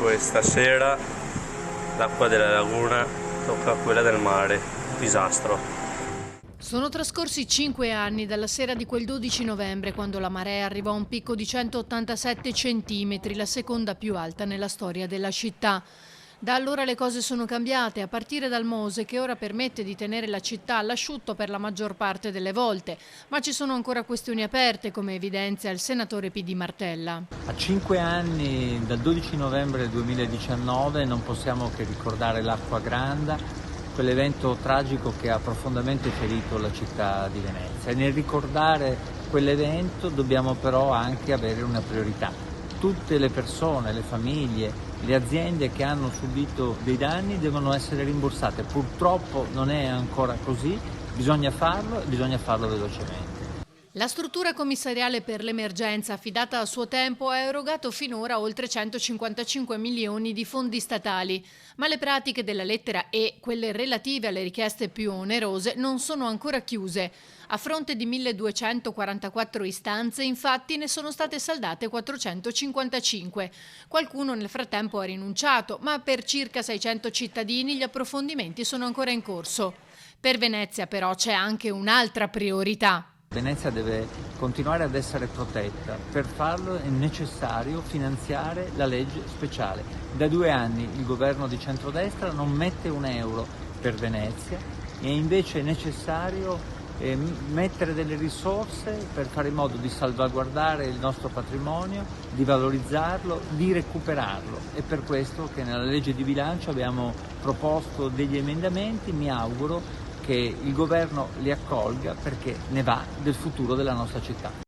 questa sera l'acqua della laguna tocca a quella del mare. Disastro. Sono trascorsi 5 anni dalla sera di quel 12 novembre, quando la marea arrivò a un picco di 187 centimetri, la seconda più alta nella storia della città. Da allora le cose sono cambiate, a partire dal Mose, che ora permette di tenere la città all'asciutto per la maggior parte delle volte. Ma ci sono ancora questioni aperte, come evidenzia il senatore PD Martella. A 5 anni dal 12 novembre 2019 non possiamo che ricordare l'acqua granda, quell'evento tragico che ha profondamente ferito la città di Venezia. E nel ricordare quell'evento dobbiamo però anche avere una priorità. Tutte le persone, le famiglie, le aziende che hanno subito dei danni devono essere rimborsate. Purtroppo non è ancora così, bisogna farlo e bisogna farlo velocemente. La struttura commissariale per l'emergenza, affidata a suo tempo, ha erogato finora oltre 155 milioni di fondi statali, ma le pratiche della lettera E, quelle relative alle richieste più onerose, non sono ancora chiuse. A fronte di 1244 istanze, infatti, ne sono state saldate 455. Qualcuno nel frattempo ha rinunciato, ma per circa 600 cittadini gli approfondimenti sono ancora in corso. Per Venezia però c'è anche un'altra priorità. Venezia deve continuare ad essere protetta. Per farlo è necessario finanziare la legge speciale. Da 2 anni il governo di centrodestra non mette un euro per Venezia e invece è necessario mettere delle risorse per fare in modo di salvaguardare il nostro patrimonio, di valorizzarlo, di recuperarlo. È per questo che nella legge di bilancio abbiamo proposto degli emendamenti, mi auguro che il governo li accolga, perché ne va del futuro della nostra città.